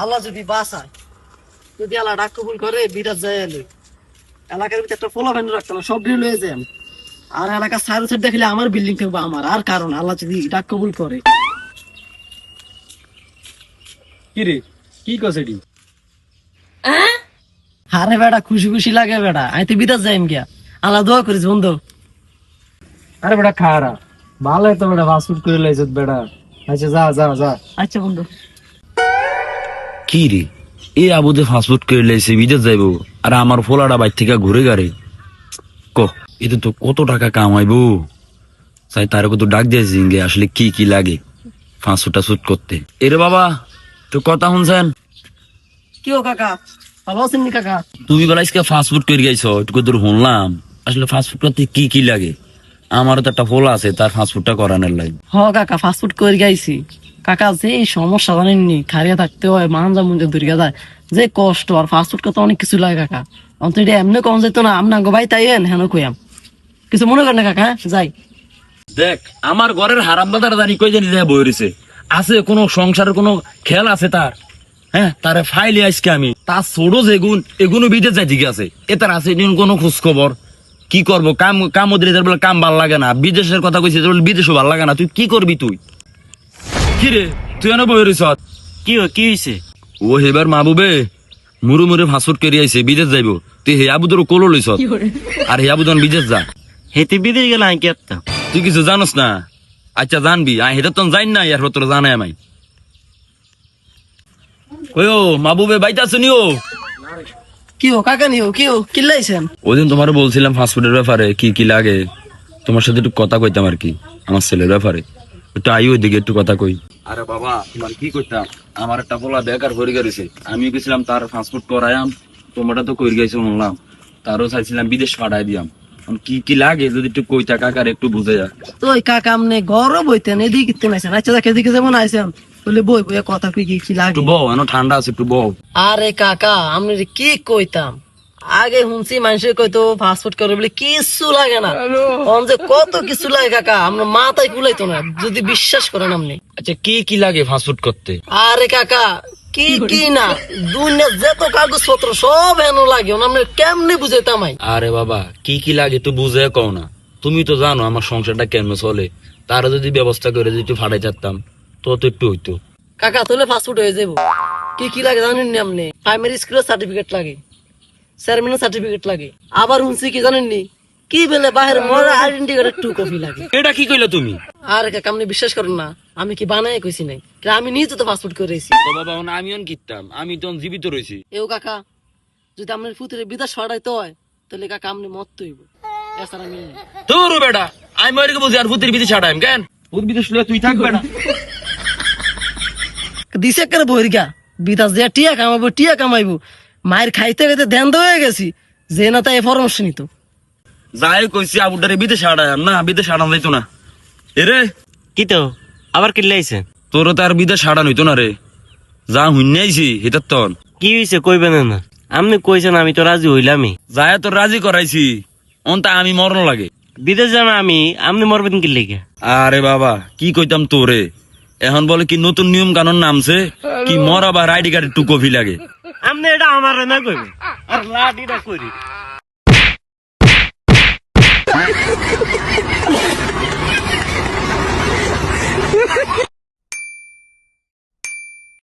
আল্লাহ যদি বাঁচায়, যদি আল্লাহ ডাক কবুল করে বিরাট যায় এলে এলাকার ভিতরে একটা পোলা ভ্যান রাখতাম, সব দিয়ে লয়ে যাই আর এলাকার সাইড সাইড দেখলে আমার বিল্ডিং থাকবো আমার, আর কারণ আল্লাহ যদি ডাক কবুল করে। কি রে, কি কসেডি? আরে বেটা খুশি খুশি লাগে বেটা, আমি তো বিরাট যাইম গিয়া। আল্লাহ দোয়া করিস বন্ধু। আরে বেটা খারা ভালো তো বেটা, ফাস্টফুড করে লাইছত বেটা। আচ্ছা যা যা যা। আচ্ছা বন্ধু। কি রে, এই আবুদে ফাস্টফুড করে লাইছে, বিদেশ যাইবো, আর আমার ফোলাটা বাইর থেকে ঘুরে গাড়ে ক, এতে তো কত টাকা কামাইবো। তাই তার কত ডাক দিয়েছি গে, আসলে কি কি লাগে ফাস্টফুডটা শুট করতে। এরে বাবা তো কথা শুনছেন? কি ও কাকা, ভালো আছেন নি কাকা? তুমি বেলা আজকে ফাস্টফুড করে গেছো, একটু দূর শুনলাম। আসলে ফাস্টফুড করতে কি কি লাগে? আমারও তো একটা ফোলা আছে, তার ফাস্টফুডটা করানোর লাগে। হ কাকা, ফাস্টফুড করে গাইছি কাকা। যে এই সমস্যা জানেননি, খারিয়া থাকতে হয়, মানজা মুঞ্জা দূরিয়া যায়, যে কষ্ট। আর ফাস্টফুড করতে অনেক কিছু লাগে কাকা। অন্তত এটা এমনি কম যেত না, আপনার ভাই তাই হেন কইয়াম কিছু মনে করেন না কাকা। হ্যাঁ যাই। দেখ আমার ঘরের হারামদাদার দাঁড়ি কই জানি যায় বই রয়েছে, আছে কোনো সংসারের কোনো খেয়াল আছে তার? হ্যাঁ, তারে ফাইলে আজকে আমি তার ছোট যেগুন এগুলো বিদেশ যাই ঠিক আছে, এ তার আছে কোনো খোঁজ খবর। কি করবো, কাম কাম ওদের বলে কাম ভাল লাগে না, বিদেশের কথা কইছে বিদেশও ভাল লাগে না, তুই কি করবি? তুই কি রে, তুই এনে বই রইছ? কি কি হইছে? ও হেবার মাহবুবে মুরু মুরু ফাঁসুট করে আইছে, বিদেশ যাইব। তুই হে আবুদের কোলো লইছ, আর হে আবুদন বিদেশ যা। হেতে বিদেশ গেল আমি কেতা? তুই কিছু জানোস না? আচ্ছা জানবি, আই হেতে তো জান না, ইয়ার তোর জানে আমায়। ওই ও মাহবুবে বাইতে আছো নিও? কি ও কাকা নিও, কি ও কিল্লাইছেন? ওইদিন তোমার বলছিলাম ফাস্টফুডের ব্যাপারে কি কি লাগে, তোমার সাথে একটু কথা কইতাম আর কি, আমার ছেলের ব্যাপারে। একটু আই ওইদিকে একটু কথা কই। আরে বাবা তোমার কি করতাম, আমার একটা পোলা বেকার হয়ে গেছে, আমি গেছিলাম তার ফাস্টফুড করাইয়াম, তোমরা তো কই গেছো শুনলাম, তারও চাইছিলাম বিদেশ পাঠাই দিয়াম। কি কি লাগে যদি একটু কইতা কাকার একটু বুঝে যা। তো ওই কাকা আমনে গরম বইতেন, এদিকে কিনতে নাইছেন। আচ্ছা দেখ এদিকে যেমন আইছেন, বলে বই বইয়া কথা কই কি কি লাগে। একটু বউ, এনো ঠান্ডা আছে, একটু বউ। আরে কাকা আপনি কি কইতাম, আগে শুনছি মানুষের কইতো ফাস্টফুড করে বলে কিছু লাগে না, অন যে কত কিছু লাগে কাকা, আমরা মাথায় কুলাইতো না যদি বিশ্বাস করেন আপনি। আচ্ছা কি কি লাগে ফাস্টফুড করতে? আরে কাকা কি কি না, দুনিয়ার যত কাগজপত্র সব এনো লাগে, আপনি কেমনে বুঝাইতাম? আরে বাবা কি কি লাগে একটু বুঝে কও না, তুমি তো জানো আমার সংসারটা কেমন চলে, তারা যদি ব্যবস্থা করে যদি একটু ফাটাই চাচ্তাম তো তো একটু হইতো। কাকা তাহলে ফাস্টফুড হয়ে যাবো। কি কি লাগে জানেন নি আপনি? প্রাইমারি স্কুলের সার্টিফিকেট লাগে, চেয়ারম্যানের সার্টিফিকেট লাগে, আবার শুনছি কি জানেন নি, কি বলে বাহির মরা আইডেন্টি কার্ডের 2 কপি লাগে। এটা কি কইলা তুমি? আরে কাকা আপনি বিশ্বাস করেন না, আমি কি বানাই কইছি নাই, আমি নিজে তো ফাস্টফুড করেছি। তো বাবা আমিও কিনতাম, আমি তো জীবিত রয়েছি। এও কাকা যদি আপনার পুত্রের বিদেশ ছড়াইতে হয় তাহলে কাকা আপনি মত হইব, এছাড়া আমি তোর বেটা আমি মরে বুঝি আর ভূতের বিধি ছাড়াইম কেন? ভূত বিদেশ লইয়া তুই থাকবে না। দিছে করে বহির্গা বিদেশ যে টিয়া কামাবো, টিয়া কামাইবো, মায়ের খাইতে খাইতে ধ্যান হয়ে গেছি যে না তাই পরামর্শ নিত। যাই কইছি আবুদারে বিদেশ ছাড়াইম না, বিদেশ ছাড়ান যাইতো না। এরে কি তো আবার কিল্লাইছে? তোর তো আর বিদেশ ছাড়ান হইতো না রে, যা হুইনে আইছি হেটার তন। কি হইছে কইবেন না? আপনি কইছেন আমি তো রাজি হইলামই। যায় তোর রাজি করাইছি, অন্তা আমি মরণ লাগে। বিদেশ যাম আমি, আপনি মরবেন কি লেগে? আরে বাবা কি কইতাম তোরে, এখন বলে কি নতুন নিয়ম কানুন নামছে, কি মর আবার আইডি কার্ডে টু কপি লাগে। আপনি এটা আমার না কইবেন, আর লাঠিটা করি।